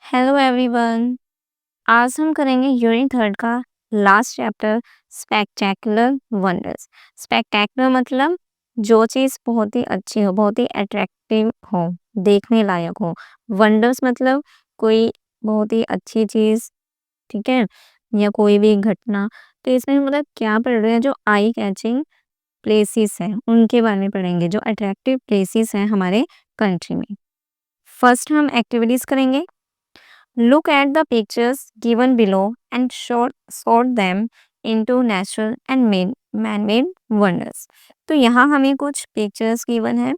Hello everyone. आज हम करेंगे यूनिट थर्ड का last chapter spectacular wonders. Spectacular मतलब जो चीज़ बहुत ही अच्छी हो, बहुत ही अट्रैक्टिव हो, देखने लायक हो। वंडर्स मतलब कोई बहुत ही अच्छी चीज़, ठीक है, या कोई भी घटना। तो इसमें हम मतलब क्या पढ़ रहे हैं, जो आई कैचिंग प्लेसेस हैं उनके बारे में पढ़ेंगे, जो अट्रैक्टिव प्लेसेस हैं हमारे कंट्री में। फर्स्ट हम एक्टिविटीज करेंगे। Look at the pictures given below and sort them into natural and man-made wonders. तो यहाँ हमें कुछ पिक्चर्स गिवन है,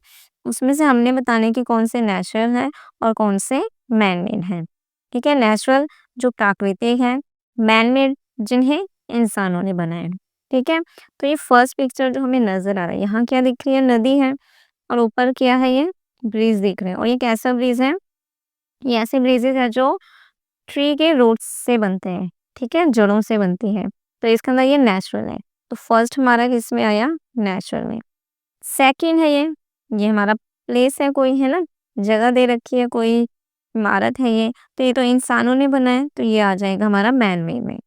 उसमें से हमने बताने कि कौन से नेचुरल है और कौन से मैन मेड हैं। ठीक है, नेचुरल जो प्राकृतिक है, मैन मेड जिन्हें इंसानों ने बनाया। ठीक है, तो ये फर्स्ट पिक्चर जो हमें नजर आ रहा है, यहाँ क्या दिख रही है, नदी है और ऊपर क्या है, ये ब्रिज दिख रहे हैं। और ये कैसा ब्रिज है, ये ऐसे ब्रिजेस है जो ट्री के रूट्स से बनते हैं, ठीक है, जड़ों से बनती है। तो इसके अंदर ये नेचुरल है। तो फर्स्ट हमारा किसमें आया, नेचुरल में। सेकंड है ये हमारा प्लेस है, कोई है ना, जगह दे रखी है, कोई इमारत है ये, तो ये तो इंसानों ने बनाया है, तो ये आ जाएगा हमारा मैन मेड में।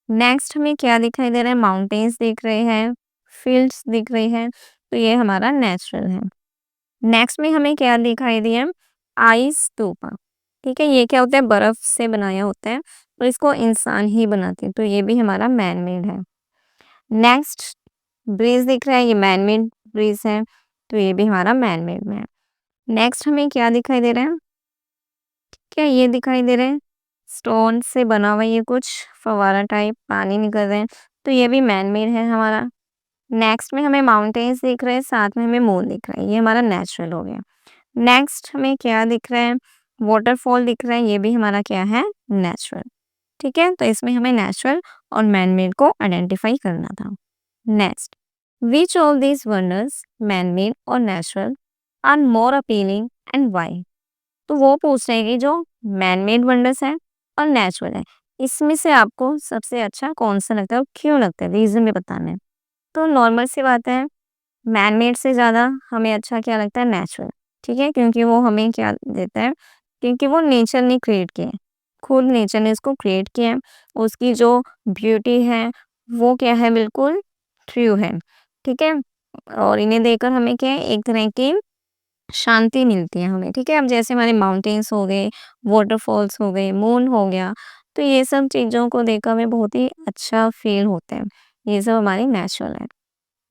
नेक्स्ट हमें क्या दिखाई दे रहा है, माउंटेन्स दिख रहे हैं, फील्ड्स दिख रही है, तो ये हमारा नेचुरल है। नेक्स्ट में हमें क्या दिखाई दिया, आइस स्तूपा। ठीक है, ये क्या होता है, बर्फ से बनाया होता है और इसको इंसान ही बनाते हैं, तो ये भी हमारा मैन मेड है। नेक्स्ट ब्रिज दिख रहा है, ये मैन मेड ब्रिज है, तो ये भी हमारा मैन मेड में है। नेक्स्ट हमें क्या दिखाई दे रहा है, क्या ये दिखाई दे रहे हैं, स्टोन से बना हुआ ये कुछ फवारा टाइप पानी निकल रहे हैं, तो ये भी मैन मेड है हमारा। नेक्स्ट में हमें माउंटेन्स दिख रहे हैं, साथ में हमें मून दिख रहा है, ये हमारा नेचुरल हो गया। नेक्स्ट हमें क्या दिख रहा है, वाटरफॉल दिख रहा है, ये भी हमारा क्या है, नेचुरल। ठीक है, तो इसमें हमें नेचुरल और मैन मेड को आइडेंटिफाई करना था। Next, which of these wonders, man made और natural, are more appealing and why. तो वो पूछ रहे हैं कि जो मैन मेड वंडर्स है और नेचुरल है, इसमें से आपको सबसे अच्छा कौन सा लगता है और क्यों लगता है, रीजन भी बताना है। तो नॉर्मल सी बात है, मैन मेड से ज़्यादा हमें अच्छा क्या लगता है, नेचुरल। ठीक है, क्योंकि वो हमें क्या देता है, क्योंकि वो नेचर ने क्रिएट किया है, खुद नेचर ने इसको क्रिएट किया है। उसकी जो ब्यूटी है वो क्या है, बिल्कुल ट्रू है। ठीक है, और इन्हें देखकर हमें क्या है, एक तरह की शांति मिलती है हमें। ठीक है, अब जैसे हमारे माउंटेन्स हो गए, वाटरफॉल्स हो गए, मून हो गया, तो ये सब चीज़ों को देखकर हमें बहुत ही अच्छा फील होता है। ये सब हमारी नेचुरल है।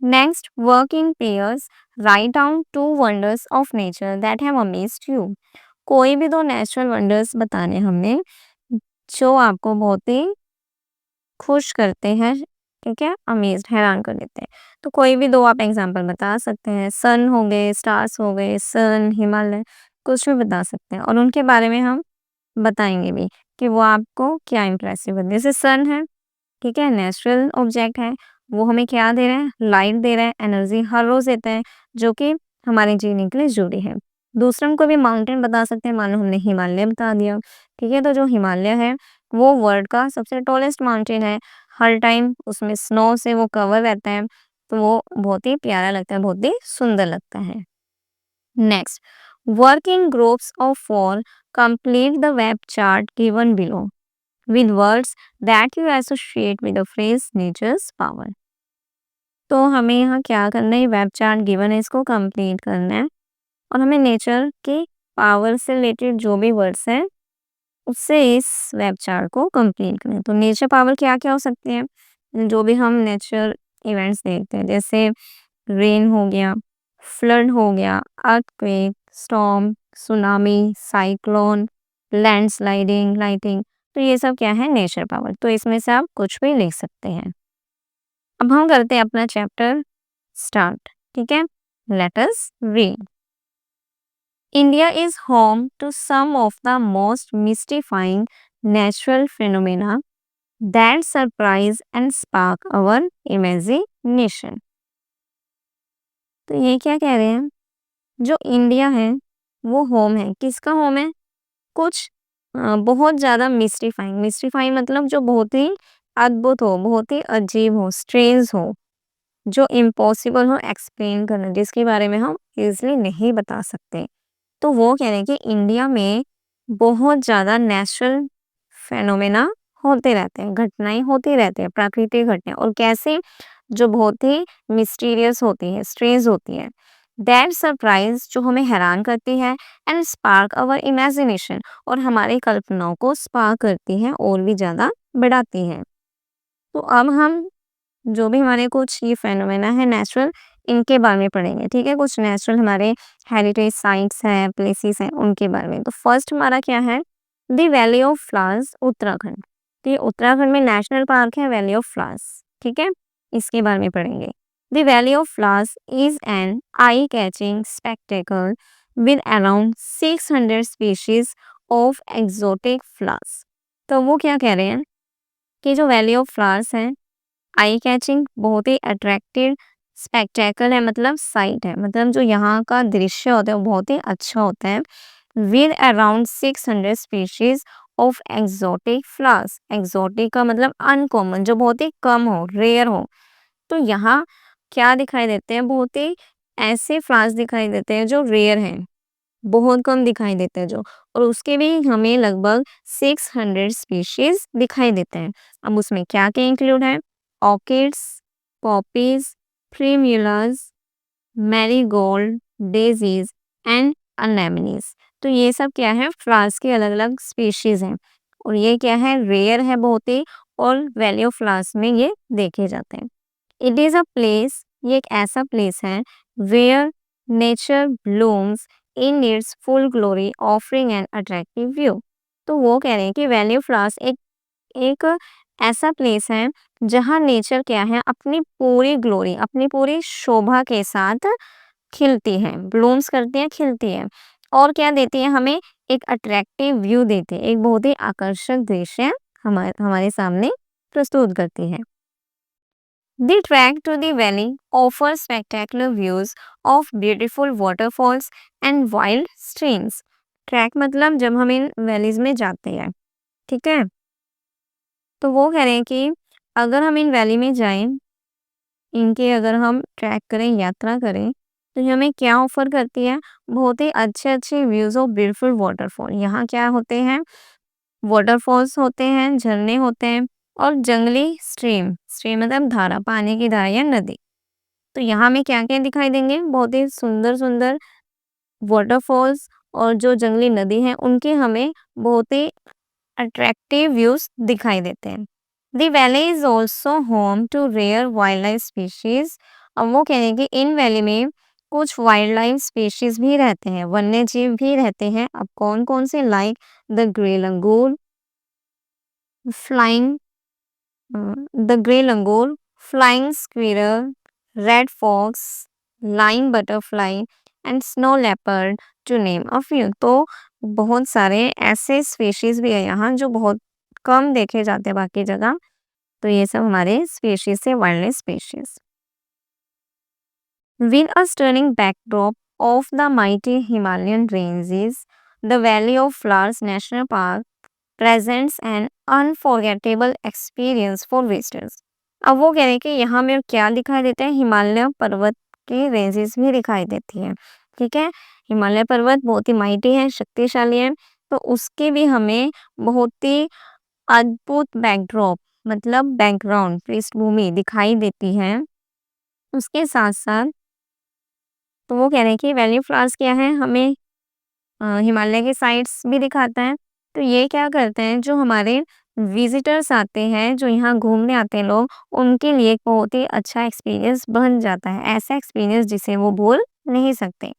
Next, work in pairs. Write down two wonders of nature that have amazed you. कोई भी दो नेचुरल वंडर्स बताने हमने, जो आपको बहुत ही खुश करते हैं, ठीक है, अमेज्ड, हैरान कर देते हैं। तो कोई भी दो आप एग्जांपल बता सकते हैं, सन हो गए, स्टार्स हो गए, सन, हिमालय, कुछ भी बता सकते हैं और उनके बारे में हम बताएंगे भी कि वो आपको क्या इंप्रेसिव है। जैसे सन है, ठीक है, नेचुरल ऑब्जेक्ट है, वो हमें क्या दे रहा है, लाइट दे रहा है, एनर्जी हर रोज देता है, जो कि हमारे जीने के लिए जरूरी है। दूसरा हम कोई भी माउंटेन बता सकते हैं, मान लो हमने हिमालय बता दिया। ठीक है, तो जो हिमालय है वो वर्ल्ड का सबसे टॉलेस्ट माउंटेन है, हर टाइम उसमें स्नो से वो कवर रहता है, तो वो बहुत ही प्यारा लगता है, बहुत ही सुंदर लगता है। Next, work in groups of 4, complete the web chart given below with words that you associate with the phrase nature's power. तो हमें यहाँ क्या करना है, वेब चार्ट गिवन है, इसको कंप्लीट करना है और हमें नेचर के पावर से रिलेटेड जो भी वर्ड्स हैं उससे इस वेब चार्ट को कंप्लीट करना है। तो नेचर पावर क्या क्या हो सकती है, जो भी हम नेचर इवेंट्स देखते हैं, जैसे रेन हो गया, फ्लड हो गया, earthquake, storm, tsunami, cyclone, landsliding, lighting, तो ये सब क्या है, नेचर पावर। तो इसमें से आप कुछ भी लिख सकते हैं। अब हम करते हैं अपना चैप्टर स्टार्ट। ठीक है, let us read. India is home to some of the most mystifying natural phenomena that surprise and spark our imagination. तो ये क्या कह रहे हैं, जो इंडिया है वो होम है, किसका होम है, कुछ बहुत ज़्यादा मिस्टिफाइंग, मिस्टिफाइंग मतलब जो बहुत ही अद्भुत हो, बहुत ही अजीब हो, स्ट्रेंज हो, जो इम्पॉसिबल हो एक्सप्लेन करना, जिसके बारे में हम इजीली नहीं बता सकते। तो वो कह रहे हैं कि इंडिया में बहुत ज़्यादा नेचुरल फेनोमेना होते रहते हैं, घटनाएँ होती रहती हैं, प्राकृतिक घटनाएँ और कैसे जो बहुत ही मिस्टीरियस होती है, स्ट्रेंज होती है। दैट सरप्राइज़ जो हमें हैरान करती है एंड स्पार्क अवर इमेजिनेशन और हमारी कल्पनाओं को स्पार्क करती है और भी ज़्यादा बढ़ाती है। तो अब हम जो भी हमारे कुछ ये फेनोमेना है नेचुरल इनके बारे में पढ़ेंगे, ठीक है? कुछ नेचुरल हमारे हेरिटेज साइट्स हैं, प्लेसेस हैं, उनके बारे में। तो फर्स्ट हमारा क्या है? The valley of flowers Uttarakhand. तो ये उत्तराखंड में नेशनल पार्क है वैली ऑफ फ्लावर्स, ठीक है? इसके बारे में पढ़ेंगे। The valley of flowers is an eye catching spectacle with around 600 species of exotic flowers. तो वो क्या कह रहे हैं कि जो वैली ऑफ फ्लावर्स है आई कैचिंग बहुत ही अट्रैक्टिव स्पेक्टेकल है, मतलब साइट है, मतलब जो यहाँ का दृश्य होता है वो बहुत ही अच्छा होता है। With around 600 species of exotic flowers. Exotic का मतलब अनकॉमन, जो बहुत ही कम हो, रेयर हो। तो यहाँ क्या दिखाई देते हैं? बहुत ही ऐसे फ्लावर्स दिखाई देते हैं जो रेयर हैं, बहुत कम दिखाई देते हैं जो, और उसके भी हमें लगभग 600 स्पीशीज दिखाई देते हैं। अब उसमें क्या क्या इंक्लूड है? Orchids, poppies, primulas, marigold, daisies and anemones. तो ये सब क्या है? फ्लावर्स की अलग अलग स्पीशीज हैं और ये क्या है? रेयर है बहुत ही, और वैली ऑफ फ्लावर्स में ये देखे जाते हैं। इट इज अ प्लेस, ये एक ऐसा प्लेस है where nature blooms in its full glory offering an attractive view. तो वो कह रहे हैं कि वैली ऑफ फ्लावर्स एक एक ऐसा प्लेस है जहाँ नेचर क्या है अपनी पूरी ग्लोरी, अपनी पूरी शोभा के साथ खिलती है, ब्लूम्स करती है, खिलती है, और क्या देती है हमें? एक अट्रैक्टिव व्यू देती है, एक बहुत ही आकर्षक दृश्य हमारे हमारे सामने प्रस्तुत करती है। The trek to the valley offers spectacular views of beautiful waterfalls and wild streams. Track मतलब जब हम इन वैलीज में जाते हैं, ठीक है? तो वो कह रहे हैं कि अगर हम इन वैली में जाएं, इनके अगर हम ट्रैक करें, यात्रा करें, तो ये हमें क्या ऑफर करती है? बहुत ही अच्छे अच्छे व्यूज ऑफ ब्यूटीफुल वाटरफॉल। यहाँ क्या होते हैं? वाटरफॉल्स होते हैं, झरने होते हैं, और जंगली स्ट्रीम, स्ट्रीम मतलब धारा, पानी की धारा या नदी। तो यहाँ हमें क्या-क्या दिखाई देंगे? बहुत ही सुंदर-सुंदर वाटरफॉल्स और जो जंगली नदी है, उनके हमें बहुत ही अट्रैक्टिव व्यूज दिखाई देते हैं। The valley is also home to rare wildlife species. अब वो कह रहे हैं कि इन वैली में कुछ वाइल्ड लाइफ स्पीशीज भी रहते हैं, वन्य जीव भी रहते हैं। अब कौन कौन से? Like the grey langur, flying the grey langur, flying squirrel, red fox, lime butterfly and snow leopard, to name a few. तो बहुत सारे ऐसे स्पीशीज भी है यहाँ जो बहुत कम देखे जाते हैं बाकी जगह। तो ये सब हमारे स्पीशीज से wild life species. With a stunning backdrop of the mighty Himalayan ranges, the Valley of Flowers National Park presents an unforgettable experience for visitors. अब वो कह रहे हैं कि यहाँ में क्या दिखाई देता है? हिमालय पर्वत के रेंजेस भी दिखाई देती हैं, ठीक है? हिमालय पर्वत बहुत ही माइटी है, शक्तिशाली है, तो उसके भी हमें बहुत ही अद्भुत बैकड्रॉप, मतलब बैकग्राउंड, पृष्ठभूमि दिखाई देती है। उसके साथ साथ तो वो कह रहे हैं कि वैली फ्लावर्स क्या है? हमें हिमालय के साइट्स भी दिखाता है। तो ये क्या करते हैं? जो हमारे विजिटर्स आते हैं, जो यहाँ घूमने आते हैं लोग, उनके लिए एक बहुत ही अच्छा एक्सपीरियंस बन जाता है। ऐसा एक्सपीरियंस जिसे वो भूल नहीं सकते।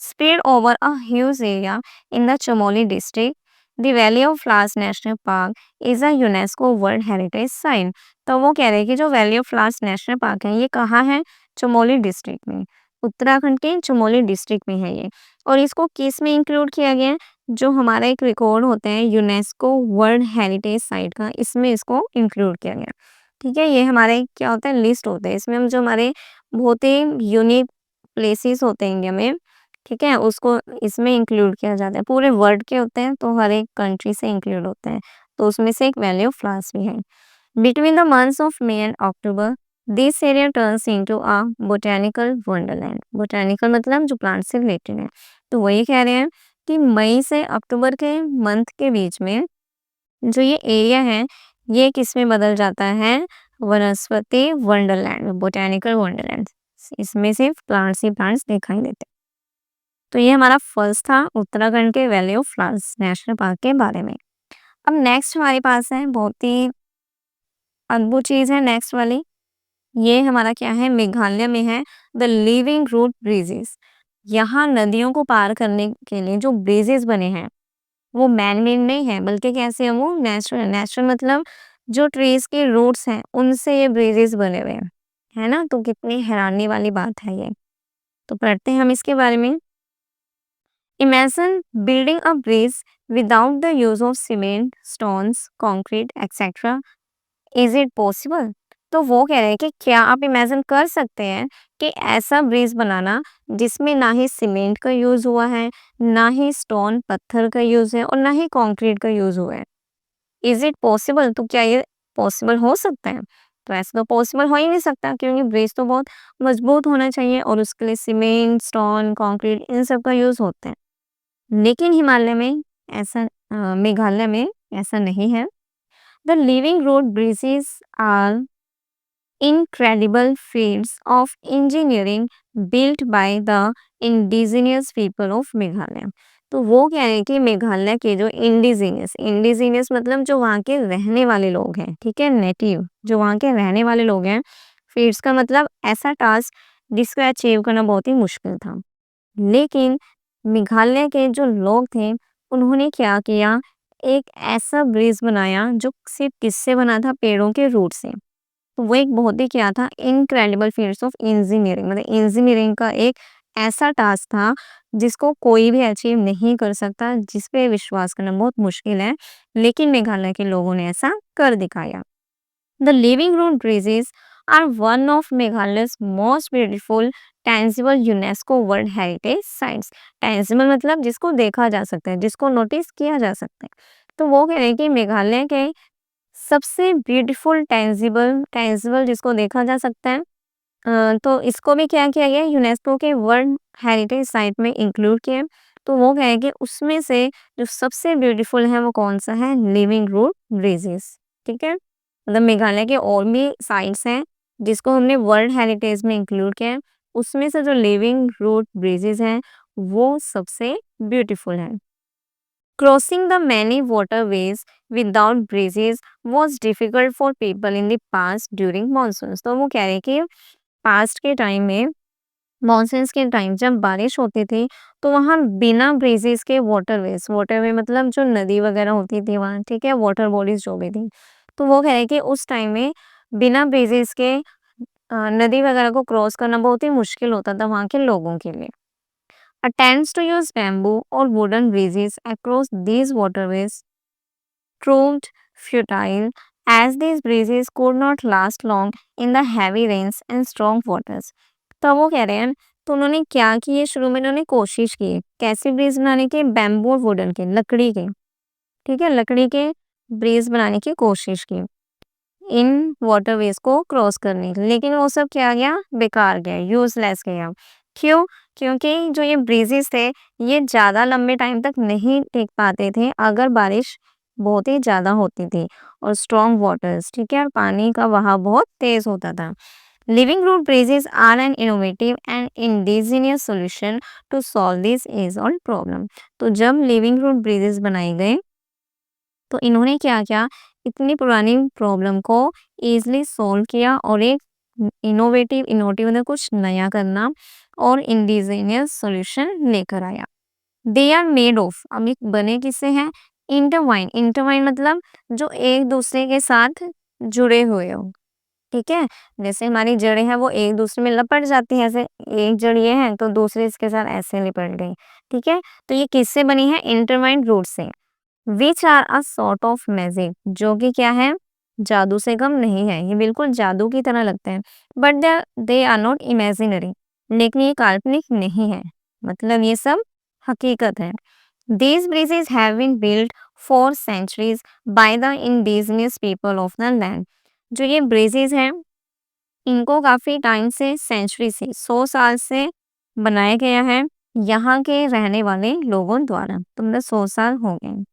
Spread over a huge area in the Chamoli district, the valley of flowers national park is a UNESCO world heritage site. तो वो कह रहे हैं कि जो valley of flowers national park है, ये कहाँ है? चमोली डिस्ट्रिक्ट में, उत्तराखंड के चमोली डिस्ट्रिक्ट में है ये। और इसको किस में इंक्लूड किया गया है? जो हमारा एक रिकॉर्ड होता है यूनेस्को वर्ल्ड हेरिटेज साइट का, इसमें इसको इंक्लूड किया गया। ठीक है, ये हमारे क्या होता है? लिस्ट होता है। इसमें हम जो हमारे बहुत ही यूनिक प्लेसेस होते हैं इंडिया में, ठीक है, उसको इसमें इंक्लूड किया जाता है। पूरे वर्ल्ड के होते हैं तो हर एक कंट्री से इंक्लूड होते हैं, तो उसमें से एक वैली ऑफ फ्लावर्स भी है। Between the months of May and October, this area turns into a botanical wonderland. Botanical मतलब जो प्लांट से रिलेटेड है। तो वही कह रहे हैं कि मई से अक्टूबर के मंथ के बीच में जो ये एरिया है, ये किस में बदल जाता है? वनस्पति वंडरलैंड में, बोटैनिकल वंडरलैंड। इसमें सिर्फ प्लांट्स ही प्लांट्स दिखाई देते हैं। तो ये हमारा फर्स्ट था उत्तराखंड के valley of flowers national park के बारे में। अब नेक्स्ट हमारे पास है बहुत ही अद्भुत चीज़ है नेक्स्ट वाली। ये हमारा क्या है? मेघालय में है द लिविंग रूट ब्रिजेस। यहाँ नदियों को पार करने के लिए जो ब्रिजेस बने हैं वो मैन मेड नहीं है, बल्कि कैसे हैं वो? नेचुरल। नेचुरल मतलब जो ट्रीज के रूट्स हैं उनसे ये ब्रिजेस बने हुए हैं, है ना? तो कितनी हैरानी वाली बात है ये। तो पढ़ते हैं हम इसके बारे में। Imagine building a bridge without the use of cement, stones, concrete, etc. Is it possible? तो वो कह रहे हैं कि क्या आप इमेजिन कर सकते हैं कि ऐसा ब्रिज बनाना जिसमें ना ही सीमेंट का यूज हुआ है, ना ही स्टोन पत्थर का यूज है और ना ही कंक्रीट का यूज हुआ है। Is it possible? तो क्या ये पॉसिबल हो सकता है? तो ऐसा तो पॉसिबल हो ही नहीं सकता, क्योंकि ब्रिज तो बहुत मजबूत होना चाहिए और उसके लिए सीमेंट, स्टोन, कंक्रीट इन सब का यूज होता है। लेकिन हिमालय में ऐसा मेघालय में ऐसा नहीं है। The living root bridges are incredible feats of engineering built by the indigenous people of Meghalaya. तो वो कह रहे हैं कि मेघालय के जो इंडिजीनियस मतलब जो वहाँ के रहने वाले लोग हैं, ठीक है, नेटिव जो वहाँ के रहने वाले लोग हैं। फीट्स का मतलब ऐसा टास्क जिसको अचीव करना बहुत ही मुश्किल था। लेकिन मेघालय के जो लोग थे उन्होंने क्या किया? एक ऐसा ब्रिज बनाया जो सिर्फ किससे बना था? पेड़ों के रूट से। तो वो एक बहुत ही क्या था? इनक्रेडिबल फीट्स ऑफ इंजीनियरिंग, मतलब इंजीनियरिंग का एक ऐसा टास्क था जिसको कोई भी अचीव नहीं कर सकता, जिस पे विश्वास करना बहुत मुश्किल है। लेकिन मेघालय के लोगों ने ऐसा कर दिखाया। The living root bridges are one of Meghalaya's most beautiful tangible UNESCO World Heritage Sites. Tangible मतलब जिसको देखा जा सकता है, जिसको नोटिस किया जा सकता है। तो वो कह रहे हैं कि मेघालय के सबसे ब्यूटीफुल टेंजिबल जिसको देखा जा सकता है, तो इसको भी क्या किया गया? यूनेस्को के वर्ल्ड हेरिटेज साइट में इंक्लूड किया। तो वो कह रहे हैं कि उसमें से जो सबसे ब्यूटीफुल है वो कौन सा है? Living root bridges. ठीक है, मतलब मेघालय के और भी साइट्स हैं जिसको हमने वर्ल्ड हेरिटेज में इंक्लूड किया है, उसमें से जो लिविंग रूट ब्रिजेस हैं वो सबसे ब्यूटीफुल है। Crossing the many waterways without bridges was difficult for people in the past during monsoons. तो वो कह रहे हैं कि पास्ट के टाइम में, मॉनसून्स के टाइम जब बारिश होती थी तो वहाँ बिना ब्रिजेस के वाटरवे मतलब जो नदी वगैरह होती थी वहाँ, ठीक है, वाटर बॉडीज जो भी थी, तो वो कह रहे हैं कि उस टाइम में बिना ब्रिजेस के नदी वगैरह को क्रॉस करना बहुत ही मुश्किल होता था वहाँ के लोगों के लिए। Attempts to use bamboo or wooden bridges across these waterways proved futile, as these bridges could not last long in the heavy rains and strong waters. तो वो कह रहे हैं, तो उन्होंने क्या किए? शुरू में उन्होंने कोशिश की कैसे ब्रिज बनाने के? बैम्बू और वुडन के, लकड़ी के, ठीक है, लकड़ी के ब्रिज बनाने की कोशिश की इन वाटरवेज को क्रॉस करने के, लेकिन वो सब क्या गया? बेकार गया, यूजलेस गया। क्यों? क्योंकि जो ये ब्रिजेस थे ये ज़्यादा लंबे टाइम तक नहीं टिक पाते थे अगर बारिश बहुत ही ज़्यादा होती थी और स्ट्रॉन्ग वाटर्स, ठीक है, और पानी का बहाव बहुत तेज होता था। Living root bridges are an innovative and indigenous solution to solve this age old problem. तो जब लिविंग रूट ब्रिजेस बनाए गए तो इन्होंने क्या किया? इतनी पुरानी प्रॉब्लम को इजीली सॉल्व किया और एक इनोवेटिव मतलब कुछ नया करना और इंडिजिनियस सॉल्यूशन लेकर आया। दे आर मेड ऑफ, अब ये बने किससे हैं? इंटरवाइन मतलब जो एक दूसरे के साथ जुड़े हुए हो, ठीक है, जैसे हमारी जड़ें हैं वो एक दूसरे में लपट जाती है, ऐसे एक जड़ ये है तो दूसरे इसके साथ ऐसे लिपट गई, ठीक है। तो ये किससे बनी है? इंटरवाइन रूट से। Which are a sort of magic, जो कि क्या है? जादू से कम नहीं है, ये बिल्कुल जादू की तरह लगते हैं। But they are not imaginary, लेकिन ये काल्पनिक नहीं है, मतलब ये सब हकीकत है। These bridges have been built for centuries by the indigenous people of the land. जो ये ब्रिजेस हैं इनको काफी टाइम से, सेंचुरी से, 100 साल से बनाया गया है यहाँ के रहने वाले लोगों द्वारा। तो मतलब 100 साल हो गए।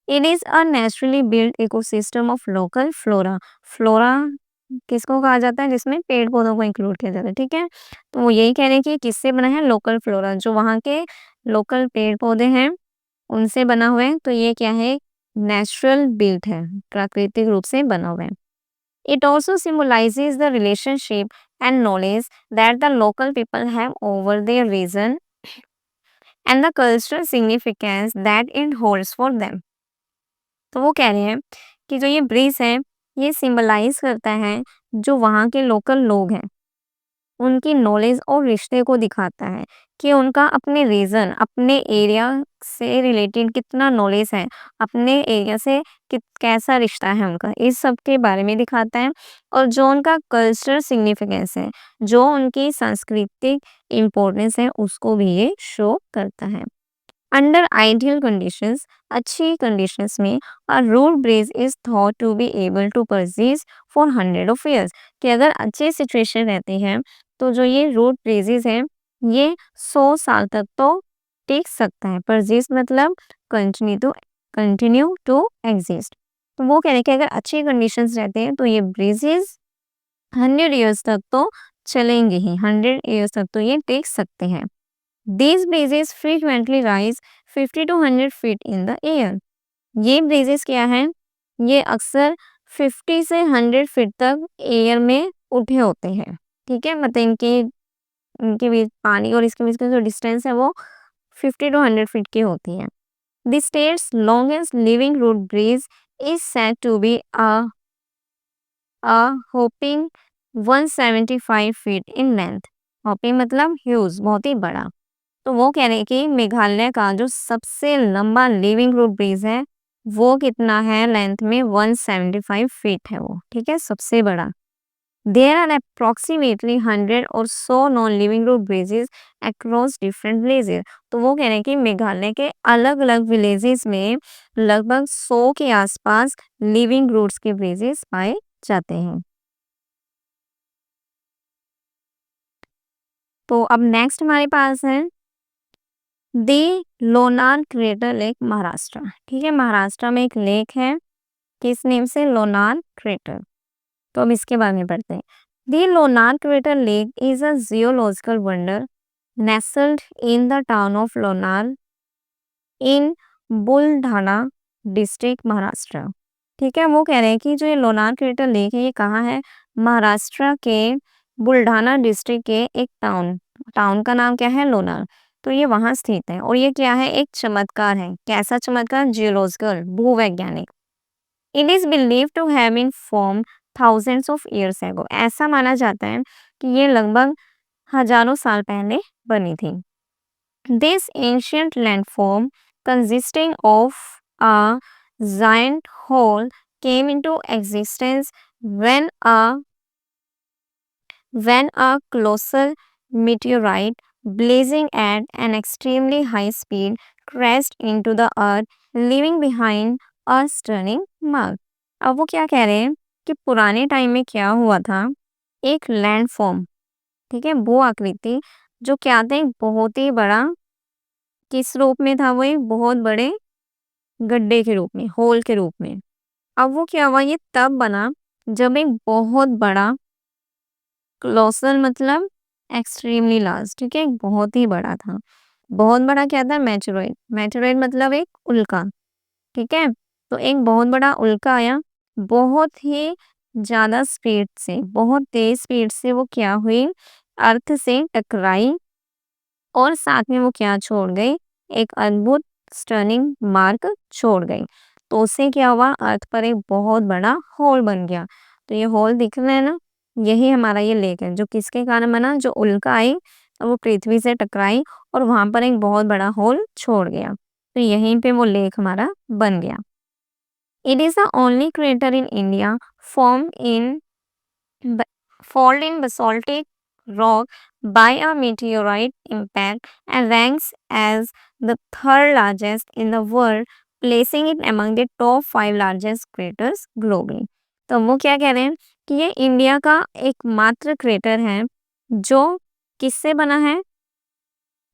It is a naturally build ecosystem of local flora. Flora किसको कहा जाता है? जिसमें पेड़ पौधों को इंक्लूड किया जाता है, ठीक है। तो वो यही कह रहे हैं कि किससे बना है? लोकल फ्लोरा, जो वहाँ के लोकल पेड़ पौधे हैं उनसे बना हुआ है। तो ये क्या है? नेचुरल बिल्ड है, प्राकृतिक रूप से बना हुआ है। It also symbolises the relationship and knowledge that the local people have over their region and the cultural significance that it holds for them. तो वो कह रहे हैं कि जो ये ब्रिज है, ये सिंबलाइज करता है जो वहाँ के लोकल लोग हैं, उनकी नॉलेज और रिश्ते को दिखाता है कि उनका अपने रीजन, अपने एरिया से रिलेटेड कितना नॉलेज है, अपने एरिया से कैसा रिश्ता है उनका, इस सब के बारे में दिखाता है। और जो उनका कल्चरल सिग्निफिकेंस है, जो उनकी सांस्कृतिक इम्पोर्टेंस है, उसको भी ये शो करता है। अंडर आइडियल कंडीशंस, अच्छी कंडीशंस में, a root bridge is thought to be able to persist for 100 of years। कि अगर अच्छी सिचुएशन रहती है तो जो ये रोड ब्रिजेस हैं ये 100 साल तक तो टिक सकता है। परसिस्ट मतलब कंटिन्यू टू एग्जिस्ट। तो वो कह रहे हैं कि अगर अच्छी कंडीशंस रहते हैं तो ये ब्रिजेस 100 years तक तो चलेंगे ही, 100 years तक तो ये टिक सकते हैं। These breezes frequently rise 50 to 100 feet in the air। ये ब्रीजेस क्या हैं? ये अक्सर 50 से 100 फीट तक एयर में उठे होते हैं, ठीक है। मतलब इनके बीच पानी और इसके बीच का जो डिस्टेंस है वो 50 to 100 फीट की होती है। The state's longest living root breeze is said to be a hopping 175 feet in length। hopping मतलब ह्यूज, बहुत ही बड़ा। तो वो कह रहे हैं कि मेघालय का जो सबसे लंबा लिविंग रूट ब्रिज है वो कितना है? लेंथ में 175 फीट है वो, ठीक है, सबसे बड़ा। देयर आर अप्रोक्सीमेटली 100 और 100 non living root bridges across different villages. तो वो कह रहे हैं कि मेघालय के अलग अलग विलेजेस में लगभग 100 के आसपास लिविंग रूट्स के ब्रिजेस पाए जाते हैं। तो अब नेक्स्ट हमारे पास है दी लोनार क्रेटर लेक, महाराष्ट्र। ठीक है, महाराष्ट्र में एक लेक है, किस नेम से? लोनार क्रेटर। तो अब इसके बारे में पढ़ते हैं। The Lonar crater lake is a geological wonder nestled in the town of Lonar in Buldhana district, Maharashtra. ठीक है, वो कह रहे हैं कि जो ये लोनार क्रेटर लेक है ये कहाँ है? महाराष्ट्र के बुल्ढाना डिस्ट्रिक्ट के एक टाउन का नाम क्या है? लोनार। तो ये वहां स्थित है और ये क्या है? एक चमत्कार है। कैसा चमत्कार? जियोलॉजिकल, भूवैज्ञानिक। It is believe to have been form thousands of years ago. ऐसा माना जाता है कि ये लगभग हजारों साल पहले बनी थी। This ancient landform consisting of a giant hole came into existence when a colossal meteorite blazing at an extremely high speed crashed into the earth, leaving behind a stunning mark। अब वो क्या कह रहे हैं कि पुराने टाइम में क्या हुआ था? एक लैंडफॉर्म, ठीक है, भू आकृति, जो क्या था? एक बहुत ही बड़ा, किस रूप में था वो? एक बहुत बड़े गड्ढे के रूप में, होल के रूप में। अब वो क्या हुआ? ये तब बना जब एक बहुत बड़ा, क्लोसल मतलब एक्सट्रीमली लार्ज, ठीक है, एक बहुत ही बड़ा था। बहुत बड़ा क्या था? मेटेरॉइड। मेटेरॉइड मतलब एक उल्का, ठीक है। तो एक बहुत बड़ा उल्का आया, बहुत ही ज्यादा स्पीड से, बहुत तेज स्पीड से वो क्या हुई? अर्थ से टकराई और साथ में वो क्या छोड़ गई? एक अद्भुत स्टनिंग मार्क छोड़ गई। तो उससे क्या हुआ? अर्थ पर एक बहुत बड़ा होल बन गया। तो ये होल दिख रहा है ना, यही हमारा ये लेक है, जो किसके कारण बना? जो उल्का आई और वो पृथ्वी से टकराई और वहां पर एक बहुत बड़ा होल छोड़ गया, तो यहीं पे वो लेक हमारा बन गया। It is the only crater in India form in fall in basaltic rock by a meteorite impact and ranks as the third largest in the world, placing it among the top 5 largest craters globally। तो वो क्या कह रहे हैं कि ये India का एकमात्र क्रेटर है जो किससे बना है?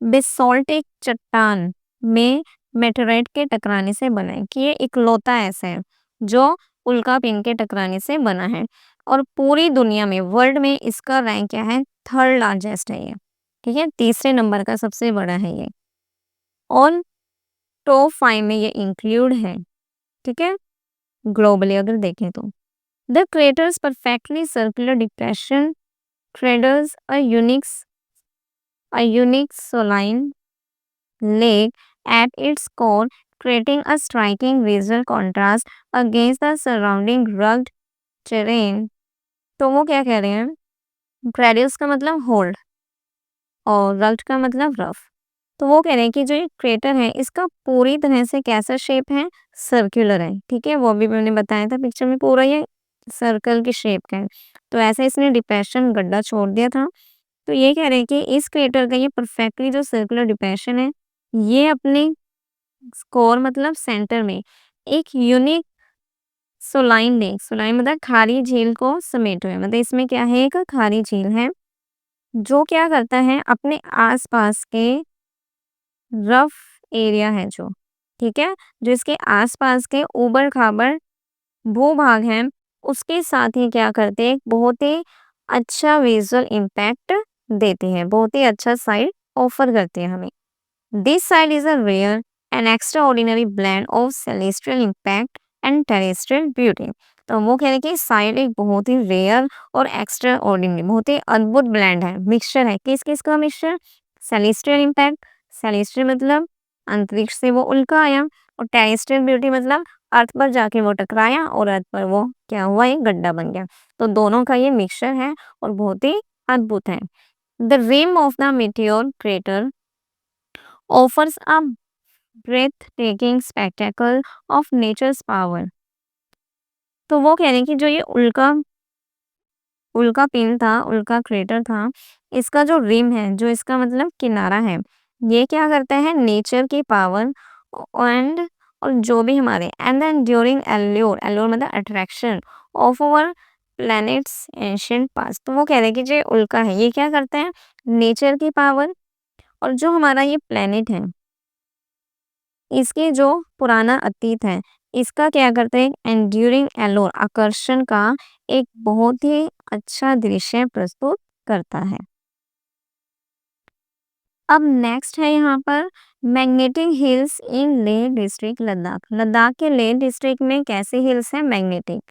बेसाल्टिक चट्टान में मेटेराइट के टकराने से बना है, कि ये इकलौता ऐसा है जो उल्का पिंड के टकराने से बना है। और पूरी दुनिया में, वर्ल्ड में इसका रैंक क्या है, थर्ड लार्जेस्ट है ये। ठीक है, तीसरे नंबर का सबसे बड़ा है ये, और टॉप 5 में ये इंक्लूड है। ठीक है, ग्लोबली अगर देखें तो the craters perfectly circular depression craters a unique saline lake at its core, creating a striking visual contrast against the surrounding rugged terrain। तो वो क्या कह रहे हैं, क्रेडिल्स का मतलब होल्ड और रग्ड का मतलब रफ। तो वो कह रहे हैं कि जो ये क्रेटर है इसका पूरी तरह से कैसा शेप है, सर्कुलर है। ठीक है, वो भी मैंने बताया था पिक्चर में, पूरा ये सर्कल की शेप का है। तो ऐसे इसने डिप्रेशन गड्ढा छोड़ दिया था। तो ये कह रहे हैं कि इस क्रेटर का ये परफेक्टली जो सर्कुलर डिप्रेशन है, ये अपने कोर मतलब सेंटर में एक यूनिक सोलाइन लेक, सोलाइन मतलब खारी झील को समेटे हुए, मतलब इसमें क्या है, एक खारी झील है जो क्या करता है, अपने आसपास के रफ एरिया है जो, ठीक है, जो इसके आसपास के ऊबड़ खाबड़ भूभाग हैं, उसके साथ ही क्या करते हैं, बहुत ही अच्छा विजुअल इम्पैक्ट देते हैं, बहुत ही अच्छा साइड ऑफर करते हैं हमें। This site is a rare and extraordinary blend of celestial impact and terrestrial beauty. तो वो कह रहे हैं कि साइड एक बहुत ही रेयर और एक्स्ट्रा ऑर्डिनरी, बहुत ही अद्भुत ब्लैंड है, मिक्सचर है। किस किस का मिक्सचर, सेलेस्ट्रियल इम्पैक्ट, सेलेस्ट्रियल मतलब अंतरिक्ष से वो उल्का आया, और टेरेस्ट्रियल ब्यूटी मतलब अर्थ पर जाके वो टकराया और अर्थ पर वो क्या हुआ, एक गड्ढा बन गया। तो दोनों का ये मिक्सचर है और बहुत ही अद्भुत है। The rim of the meteor crater offers a breathtaking spectacle of nature's power। तो वो कह रहे हैं कि जो ये उल्का उल्का पिंड था, उल्का क्रेटर था, इसका जो रिम है, जो इसका मतलब किनारा है, ये क्या करता है, नेचर की पावर एंड और जो भी हमारे and then during allure, allure मतलब attraction of our planets ancient past. तो वो कह रहे हैं कि जो उल्का है, ये क्या करता है, नेचर की पावर और जो हमारा ये प्लैनेट है, इसके जो पुराना अतीत है, इसका क्या करते हैं, एंड्यूरिंग एलोर, आकर्षण का एक बहुत ही अच्छा दृश्य प्रस्तुत करता है। अब नेक्स्ट है यहाँ पर मैग्नेटिक हिल्स इन लेह डिस्ट्रिक्ट लद्दाख। लद्दाख के लेह डिस्ट्रिक्ट में कैसे हिल्स हैं, magnetic.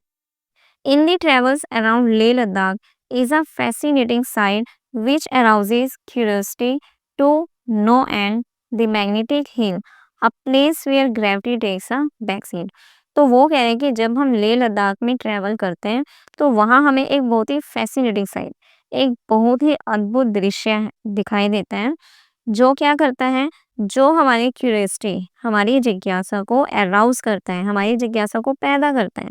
In the travels around Leh Ladakh is a fascinating sight which arouses curiosity to no end, the magnetic hill, a place where gravity takes a backseat। तो वो कह रहे हैं कि जब हम लेह लद्दाख में ट्रैवल करते हैं तो वहाँ हमें एक बहुत ही फैसिनेटिंग साइट, एक बहुत ही अद्भुत दृश्य दिखाई देता है, जो क्या करता है, जो हमारी क्यूरियोसिटी, हमारी जिज्ञासा को अराउज करता है, हमारी जिज्ञासा को पैदा करता है।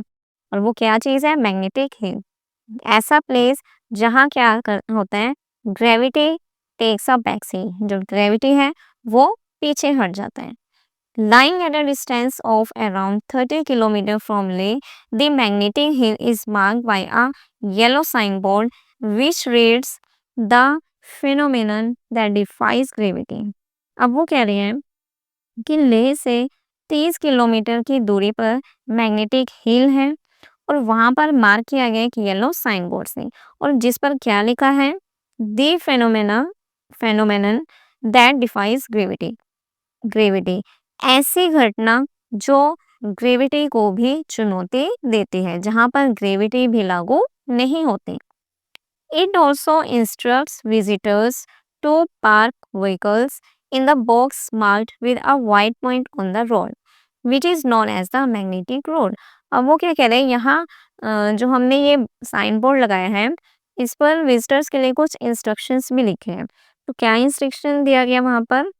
और वो क्या चीज़ है, मैग्नेटिक हिल, ऐसा प्लेस जहाँ क्या होता है, gravity takes a back seat, जो ग्रेविटी है वो पीछे हट जाता है। Lying at a distance of around 30 kilometers from Leh, the magnetic hill is marked by a yellow signboard which reads the phenomenon that defies gravity। अब वो कह रहे हैं कि लेह से 30 किलोमीटर की दूरी पर मैग्नेटिक हिल है, और वहां पर मार्क किया गया एक येलो साइन बोर्ड से, और जिस पर क्या लिखा है, the phenomenon that defies gravity. Gravity ऐसी घटना जो ग्रेविटी को भी चुनौती देती है, जहां पर ग्रेविटी भी लागू नहीं होती। It also instructs visitors to park vehicles in the box marked with a white point on the road, which is known as the magnetic road। अब वो क्या कह रहे हैं, यहाँ जो हमने ये साइन बोर्ड लगाया है, इस पर विजिटर्स के लिए कुछ इंस्ट्रक्शंस भी लिखे हैं। तो क्या इंस्ट्रक्शन दिया गया वहाँ पर,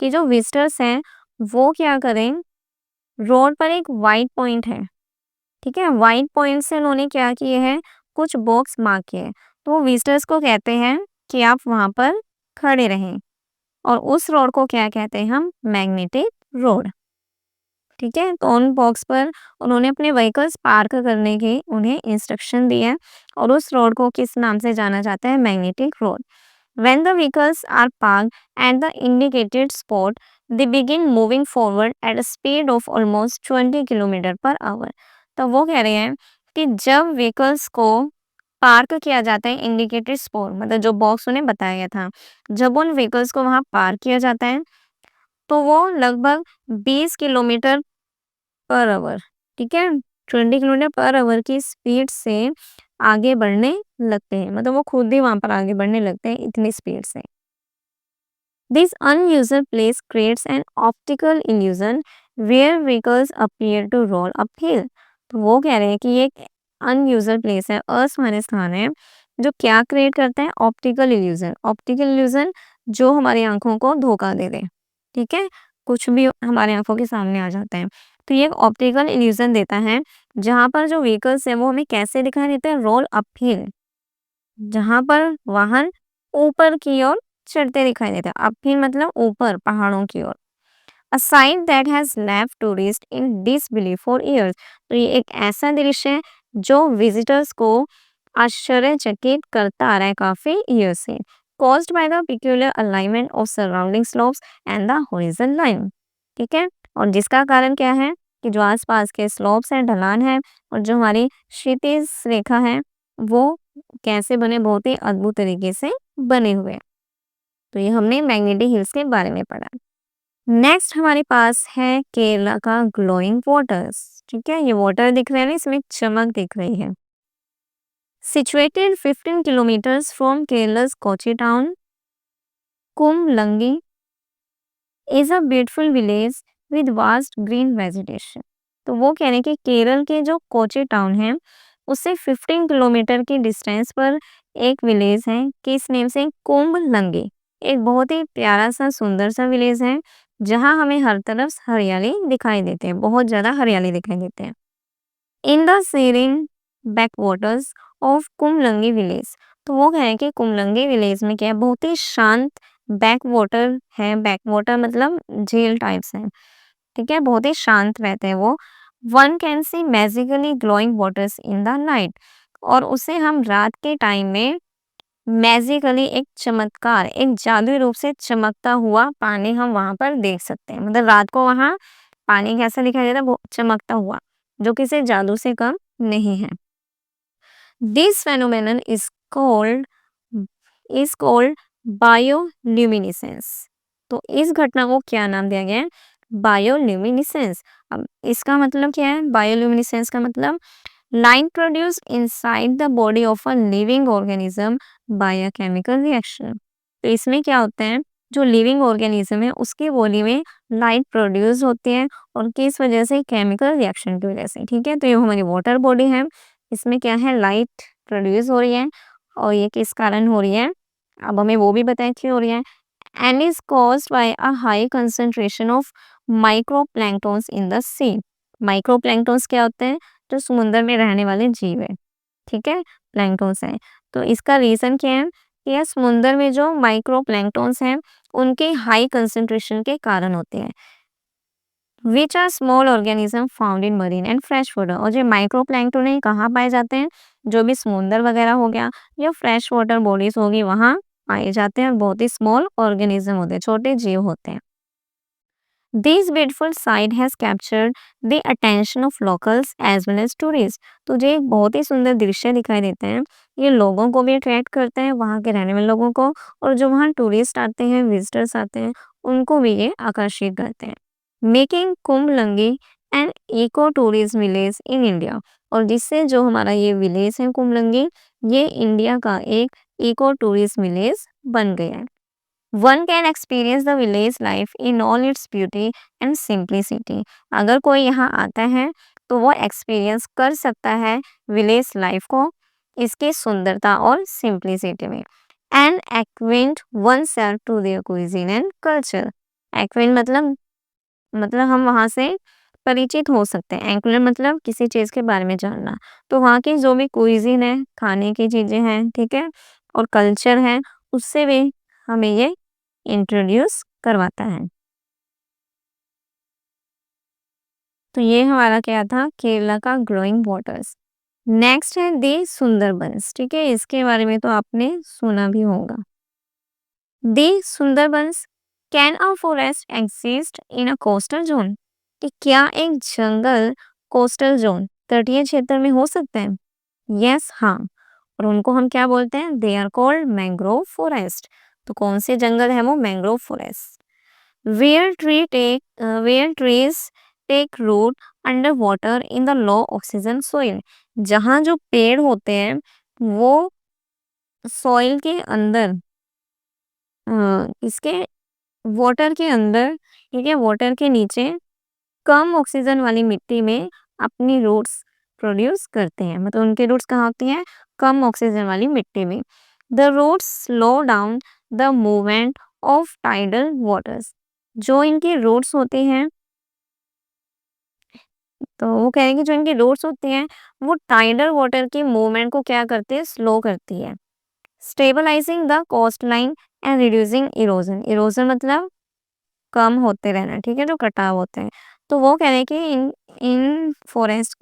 कि जो विजिटर्स हैं वो क्या करें, रोड पर एक वाइट पॉइंट है, ठीक है, वाइट पॉइंट से उन्होंने क्या किए हैं, कुछ बॉक्स मार्क किए हैं। तो विजिटर्स को कहते हैं कि आप वहाँ पर खड़े रहें, और उस रोड को क्या कहते हैं हम, मैग्नेटिक रोड। ठीक है, तो उन बॉक्स पर उन्होंने अपने व्हीकल्स पार्क करने के उन्हें इंस्ट्रक्शन दिए हैं, और उस रोड को किस नाम से जाना जाता है, magnetic road. When the vehicles are parked at the indicated spot, they begin moving forward at a speed of almost 20 kilometre per hour. तो वो कह रहे हैं कि जब व्हीकल्स को पार्क किया जाता है इंडिकेटेड स्पॉट, मतलब जो बॉक्स उन्हें बताया गया था, जब उन व्हीकल्स को वहां पार्क किया जाता है तो वो लगभग 20 किलोमीटर पर आवर, ठीक है, 20 किलोमीटर पर आवर की स्पीड से आगे बढ़ने लगते हैं, मतलब वो खुद ही वहां पर आगे बढ़ने लगते हैं इतनी स्पीड से। This unusual place creates an optical illusion where vehicles appear to roll uphill। तो वो कह रहे हैं कि ये एक अनयूजुअल प्लेस है, असामान्य स्थान है, जो क्या क्रिएट करता है, ऑप्टिकल इल्यूजन। ऑप्टिकल इल्यूजन जो हमारी आंखों को धोखा दे दे, ठीक है, कुछ भी हमारी आंखों के सामने आ जाता है, तो ये एक ऑप्टिकल इल्यूजन देता है, जहां पर जो व्हीकल्स है वो हमें कैसे दिखाई देते हैं, रोल अपहिल, जहां पर वाहन ऊपर की ओर चढ़ते दिखाई देते हैं। अपहिल मतलब ऊपर पहाड़ों की ओर। A sight that has left tourists in disbelief for years। तो ये एक ऐसा दृश्य है जो विजिटर्स को आश्चर्यचकित करता आ रहा है काफी ईयर से। Caused by the peculiar alignment of surrounding slopes and the horizon line। ठीक है, और जिसका कारण क्या है कि जो आसपास के स्लोप्स हैं, ढलान है, और जो हमारी क्षितिज रेखा है वो कैसे बने, बहुत ही अद्भुत तरीके से बने हुए हैं। तो ये हमने मैग्नेटिक हिल्स के बारे में पढ़ा। नेक्स्ट हमारे पास है केरला का ग्लोइंग वाटर्स। ठीक है, ये वाटर दिख रहे हैं ना, इसमें चमक दिख रही है। Situated 15 kilometres from Kerala's Kochi town, Kumbalangi is a beautiful village with vast green vegetation. तो वो कह रहे हैं कि केरल के जो कोची टाउन है उससे 15 किलोमीटर की डिस्टेंस पर एक विलेज है, किस नेम से, कुंभलंगी। एक बहुत ही प्यारा सा सुंदर सा विलेज है जहां हमें हर तरफ हरियाली दिखाई देते हैं, बहुत ज्यादा हरियाली दिखाई देते हैं। In the searing backwaters of Kumbalangi village. तो वो कह रहे हैं कि कुमलंगी विलेज में क्या है, बहुत ही शांत बैक वाटर है। बैक वाटर मतलब झील टाइप्स है, ठीक है, बहुत ही शांत रहते हैं वो। One can see magically glowing waters in the night. और उसे हम रात के टाइम में मैजिकली, एक चमत्कार, एक जादुई रूप से चमकता हुआ पानी हम वहां पर देख सकते हैं। मतलब रात को वहां पानी कैसा दिखाई देता है, वो चमकता हुआ, जो किसी जादू से कम नहीं है। This phenomenon is called bioluminescence. तो इस घटना को क्या नाम दिया गया है, बायोल्यूमिनेसेंस। अब इसका मतलब क्या है, बायोल्यूमिनेसेंस का मतलब light produce inside the body of a living organism by a chemical reaction. तो इसमें क्या होता है, जो लिविंग ऑर्गेनिज्म है उसकी बॉडी में लाइट प्रोड्यूस होती है, और किस वजह से, केमिकल रिएक्शन की वजह से। ठीक है, तो ये हमारी वाटर बॉडी है, इसमें क्या है, लाइट प्रोड्यूस हो रही है, और ये किस कारण हो रही है, अब हमें वो भी बताएं क्यों हो रही है। And is caused by a high concentration of microplanktons in the sea. Microplanktons क्या होते हैं, जो समुद्र में रहने वाले जीव है, ठीक है, प्लैंक्टन्स हैं। तो इसका रीजन क्या है कि यह समुद्र में जो माइक्रोप्लैंक्टन्स हैं उनके हाई कंसंट्रेशन के कारण होते हैं। Which are small organism found in marine and fresh water. और जो माइक्रोप्लैंक्टन है कहाँ पाए जाते हैं, जो भी समुद्र वगैरह हो गया या फ्रेश वाटर बॉडीज होगी वहां पाए जाते हैं, बहुत ही स्मॉल ऑर्गेनिज्म होते हैं, छोटे जीव होते हैं। This beautiful sight has captured the attention of locals as well as tourists। तो जो एक बहुत ही सुंदर दृश्य दिखाई देते हैं, ये लोगों को भी अट्रैक्ट करते हैं, वहाँ के रहने वाले लोगों को, और जो वहाँ टूरिस्ट आते हैं, विजिटर्स आते हैं, उनको भी ये आकर्षित करते हैं। Making Kumbalangi an eco tourism village in India. और जिससे जो हमारा ये विलेज है कुंभलंगी, ये इंडिया का एक इको टूरिज्म विलेज बन गया है। One can experience the village life in all its beauty and simplicity. अगर कोई यहाँ आता है तो वो एक्सपीरियंस कर सकता है विलेज लाइफ को, इसकी सुंदरता और सिंप्लिसिटी में। And acquaint oneself to their cuisine and culture. Acquaint मतलब हम वहाँ से परिचित हो सकते हैं। एक्वेंट मतलब किसी चीज़ के बारे में जानना। तो वहाँ की जो भी क्विजीन है, खाने की चीज़ें हैं, ठीक है, और कल्चर है, उससे भी हमें ये इंट्रोड्यूस करवाता है। तो ये हमारा क्या था, केरला का ग्लोइंग वाटर्स। नेक्स्ट है दी सुंदरबंस। ठीक है, इसके बारे में तो आपने सुना भी होगा। The Sundarbans, can a forest exist in a coastal zone? कि क्या एक जंगल कोस्टल जोन तटीय क्षेत्र में हो सकता है? यस, हाँ। और उनको हम क्या बोलते हैं? They are called mangrove forest. तो कौन से जंगल है वो? Mangrove forest. Where trees take root under water in the low oxygen soil. जहाँ जो पेड़ होते हैं वो सॉइल के अंदर, इसके वाटर के अंदर, ठीक है, वाटर के नीचे कम ऑक्सीजन वाली मिट्टी में अपनी रूट्स प्रोड्यूस करते हैं। मतलब उनके रूट्स कहाँ होती हैं? कम ऑक्सीजन वाली मिट्टी में। The roots slow down the movement of tidal waters. जो इनके रूट्स होते हैं, तो वो कह रहे हैं कि जो इनके रूट्स होते हैं वो टाइडल वाटर की मूवमेंट को क्या करते हैं? स्लो करती है। Stabilising the coastline and reducing erosion. Erosion मतलब कम होते रहना, ठीक है, जो कटाव होते हैं। तो वो कह रहे हैं कि इन इन फॉरेस्ट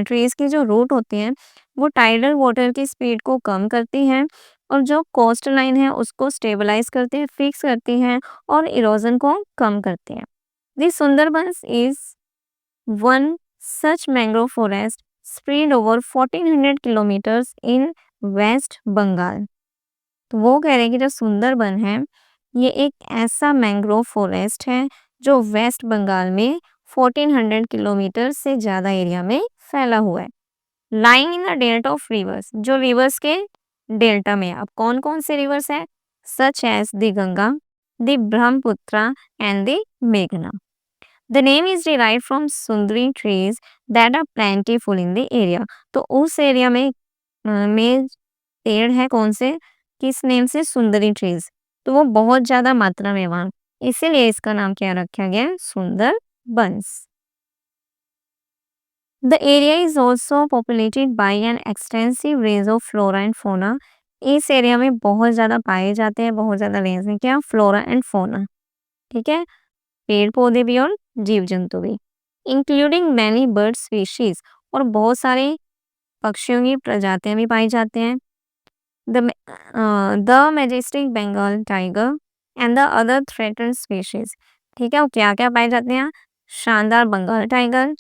ट्रीज की जो रूट होती हैं वो टाइडल वाटर की स्पीड को कम करती हैं और जो कोस्ट लाइन है उसको स्टेबलाइज करती है, फिक्स करती हैं और इरोजन को कम करती हैं। The Sundarbans is one such mangrove forest spread over 1400 kilometres in West Bengal. तो वो कह रहे हैं कि जो सुंदरबन है ये एक ऐसा मैंग्रोव फॉरेस्ट है जो वेस्ट बंगाल में 1400 किलोमीटर से ज़्यादा एरिया में फैला हुआ है। Lying in the delta of rivers, जो रिवर्स के डेल्टा में। अब कौन कौन से रिवर्स है? Such as the Ganga, the Brahmaputra and the मेघना। The name is derive from sundari trees that are plentiful in the area. तो उस एरिया में पेड़ है कौन से? किस नेम से? सुंदरी ट्रीज। तो वो बहुत ज्यादा मात्रा में वहां, इसीलिए इसका नाम क्या रखा गया है? Sundarbans. The area is also populated by an extensive range of flora and fauna. इस एरिया में बहुत ज्यादा पाए जाते हैं, बहुत ज्यादा रेंज में क्या? फ्लोरा एंड फोना, ठीक है, पेड़ पौधे भी और जीव जंतु भी, इंक्लूडिंग मैनी बर्ड स्पीशीज। और बहुत सारे पक्षियों की प्रजातियां भी पाई जाते हैं। The majestic Bengal tiger and the other threatened species, ठीक है, वो क्या क्या पाए जाते हैं? शानदार बंगाल टाइगर,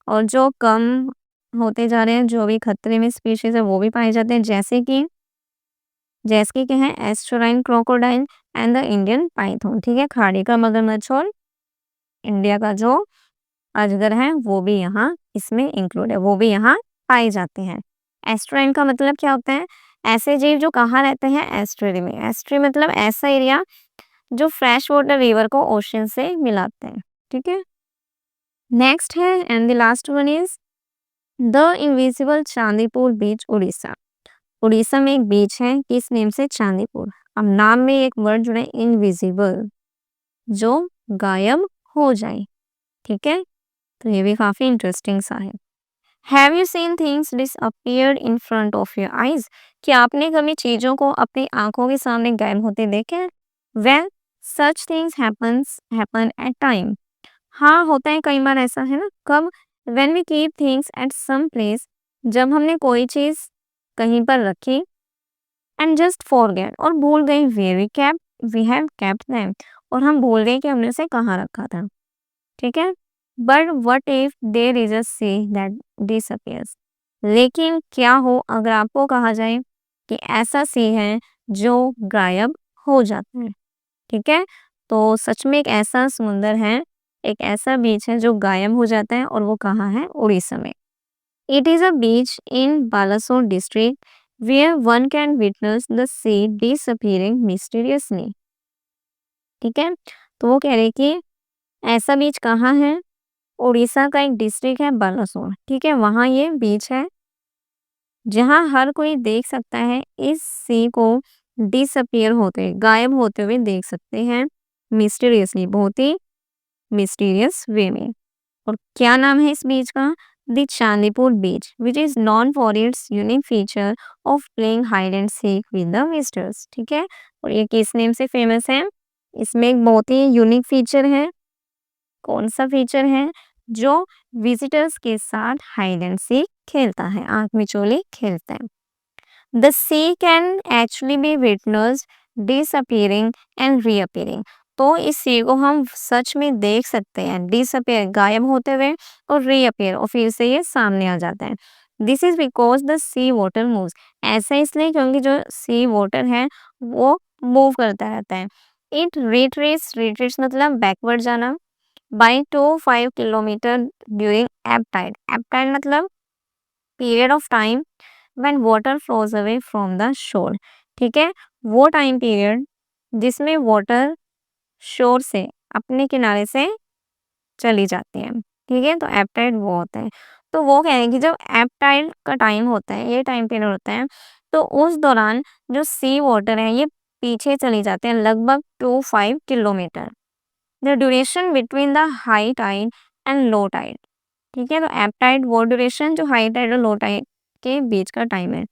और जो कम होते जा रहे हैं जो भी खतरे में स्पीशीज है वो भी पाए जाते हैं, जैसे कि क्या है? Estuarine crocodile and the Indian python, ठीक है, खाड़ी का मगरमच्छ और इंडिया का जो अजगर है वो भी यहाँ इसमें इंक्लूड है, वो भी यहाँ पाए जाते हैं। एस्टुअरीन का मतलब क्या होता है? ऐसे जीव जो कहाँ रहते हैं? एस्टुअरी में। एस्टुअरी मतलब ऐसा एरिया जो फ्रेश वाटर रिवर को ओशन से मिलाते हैं, ठीक है। नेक्स्ट है and the last one is the invisible Chandipur beach, Orissa. Orissa में एक बीच है, किस नेम से? चांदीपुर। अब नाम में एक वर्ड जुड़ा है इनविजिबल, जो गायब हो जाए, ठीक है। तो ये भी काफी इंटरेस्टिंग सा है। Have you seen things disappeared in front of your eyes? कि आपने कभी चीजों को अपनी आंखों के सामने गायब होते देखे हैं? Well, such things happen at time. हाँ, होता है कई बार ऐसा, है ना। कब? When we keep things at some place, जब हमने कोई चीज कहीं पर रखी, एंड जस्ट फॉरगेट, और भूल गए, वी हैव केप्ट देम, और हम भूल गए कि हमने उसे कहाँ रखा था, ठीक है। But what if there is a sea that disappears? लेकिन क्या हो अगर आपको कहा जाए कि ऐसा सी है जो गायब हो जाता है, ठीक है। तो सच में एक ऐसा समुंदर है, एक ऐसा बीच है जो गायब हो जाता है, और वो कहाँ है? उड़ीसा में। It is a beach in Balasore district where one can witness the sea disappearing mysteriously, ठीक है। तो वो कह रहे कि ऐसा बीच कहाँ है? उड़ीसा का एक डिस्ट्रिक्ट है बालासोर, ठीक है, वहाँ ये बीच है जहाँ हर कोई देख सकता है इस सी को डिसअपियर होते, गायब होते हुए देख सकते हैं, मिस्टीरियसली, बहुत ही मिस्टीरियस वे में। और क्या नाम है इस बीच का? The Chandipur beach, which is non for its unique feature of playing hide and seek with the visitors, ठीक है। और ये किस नेम से फेमस है? इसमें एक बहुत ही यूनिक फीचर है। कौन सा फीचर है? जो विजिटर्स के साथ हाइड एंड सीक खेलता है, आंख मिचोली खेलता है। The sea can actually be witnessed disappearing and reappearing. तो इस सी को हम सच में देख सकते हैं, डिसअपीयर गायब होते हुए और रीअपीयर और फिर से ये सामने आ जाता है। This is because the sea water moves, ऐसा इसलिए क्योंकि जो सी वाटर है वो मूव करता रहता है। इट रिट्रीट्स मतलब बैकवर्ड जाना बाई 5 किलोमीटर ड्यूरिंग एब टाइड। एब टाइड मतलब period of time when water flows away from the shore. ठीक है, वो टाइम पीरियड जिसमें वाटर शोर से अपने किनारे से चली जाती है। ठीक है, तो एब टाइड वो होता है। तो वो कह रहे हैं कि जब एब टाइड का टाइम होता है, ये टाइम पीरियड होता है, तो उस दौरान जो सी वाटर है ये पीछे चली जाते हैं लगभग 5 kilometre. The duration between the high tide and low tide. ठीक है, तो एब टाइड वो ड्यूरेशन जो हाई टाइड और लो टाइड के बीच का टाइम है।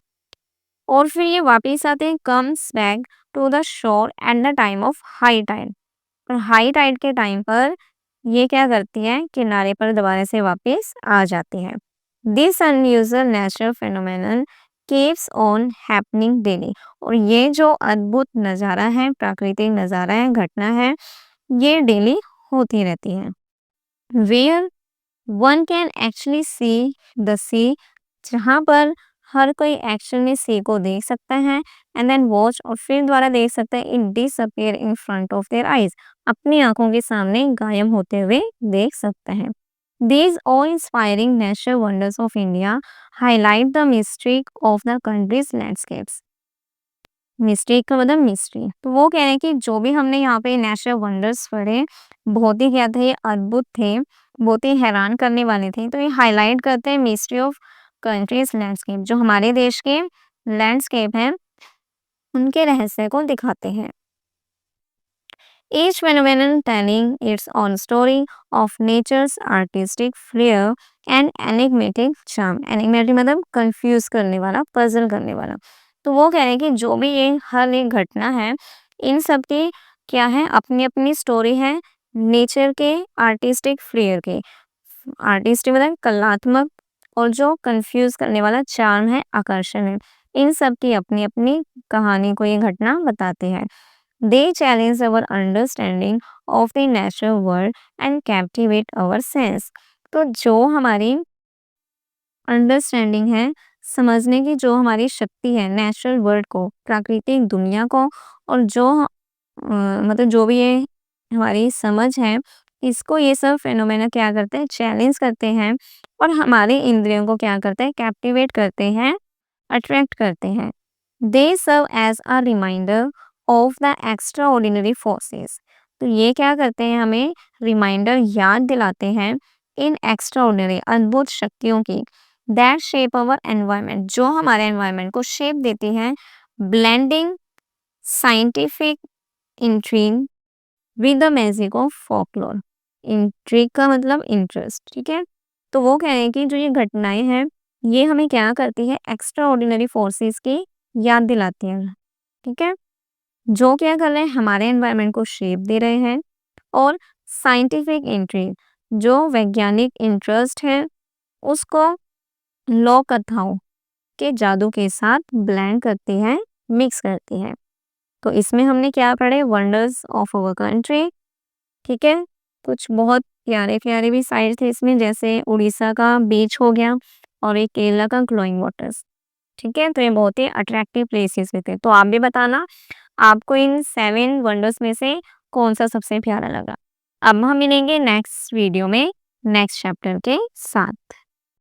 और फिर ये वापस आते हैं, comes back to the shore at the time of high tide. और हाई टाइड के टाइम पर ये क्या करती है, किनारे पर दोबारा से वापस आ जाती है। This unusual natural phenomenon keeps on happening daily. और ये जो अद्भुत नज़ारा है, प्राकृतिक नज़ारा है, घटना है, ये डेली होती रहती है। Where one can actually see the sea, जहाँ पर हर कोई एक्शन में सी को देख सकता है, एंड देन वॉच और फिर द्वारा देख सकता है, it disappear in front of their eyes, अपनी आंखों के सामने गायब होते हुए देख सकता है। These awe-inspiring natural wonders of India highlight the mystery of the country's landscapes. Mistake का मतलब मिस्ट्री। तो वो कह रहे हैं कि जो भी हमने यहाँ पे नेचुरल वंडर्स पढ़े, बहुत ही क्या थे, अद्भुत थे, बहुत ही हैरान करने वाले थे। तो ये हाईलाइट करते हैं मिस्ट्री ऑफ कंट्रीज लैंडस्केप, जो हमारे देश के लैंडस्केप हैं उनके रहस्य को दिखाते हैं। Each phenomenon telling its own story of nature's artistic flair and enigmatic charm. Enigmatic मतलब कंफ्यूज करने वाला, पजल करने वाला। तो वो कह रहे हैं कि जो भी ये हर एक घटना है, इन सब की क्या है, अपनी अपनी स्टोरी है नेचर के आर्टिस्टिक फ्लेयर के। आर्टिस्टिक मतलब कलात्मक, और जो कंफ्यूज करने वाला चार्म है, आकर्षण है। इन सब की अपनी अपनी कहानी को ये घटना बताते हैं। They challenge our understanding of the natural world and captivate our sense. तो जो हमारी अंडरस्टैंडिंग है, समझने की जो हमारी शक्ति है नेचुरल वर्ल्ड को, प्राकृतिक दुनिया को, और जो मतलब जो भी ये हमारी समझ है, इसको ये सब फेनोमेना क्या करते हैं, चैलेंज करते हैं, और हमारे इंद्रियों को क्या करते हैं, कैप्टिवेट करते हैं, अट्रैक्ट करते हैं। They serve as a reminder of the extraordinary forces. तो ये क्या करते हैं, हमें रिमाइंडर याद दिलाते हैं इन एक्स्ट्रा ऑर्डिनरी अद्भुत शक्तियों की, दैट शेप अवर एनवायरनमेंट, जो हमारे एनवायरनमेंट को शेप देती है, blending scientific intrigue with the magic of folklore. Intrigue का मतलब इंटरेस्ट। ठीक है, तो वो कह रहे हैं कि जो ये घटनाएं हैं, ये हमें क्या करती है, एक्स्ट्रा ऑर्डिनरी फोर्सेस की याद दिलाती हैं। ठीक है, जो क्या कर रहे हैं, हमारे एनवायरनमेंट को शेप दे रहे हैं, और साइंटिफिक इंट्रिग, जो वैज्ञानिक इंटरेस्ट है, उसको लोक कथाओं के जादू के साथ ब्लेंड करती है, मिक्स करती है। तो इसमें हमने क्या पढ़े, वंडर्स ऑफ अवर कंट्री। ठीक है, कुछ बहुत प्यारे प्यारे भी साइट थे इसमें, जैसे उड़ीसा का बीच हो गया, और एक केरला का ग्लोइंग वाटर्स। ठीक है, तो ये बहुत ही अट्रैक्टिव प्लेसेस भी थे। तो आप भी बताना आपको इन 7 वंडर्स में से कौन सा सबसे प्यारा लगा। अब हम मिलेंगे नेक्स्ट वीडियो में नेक्स्ट चैप्टर के साथ।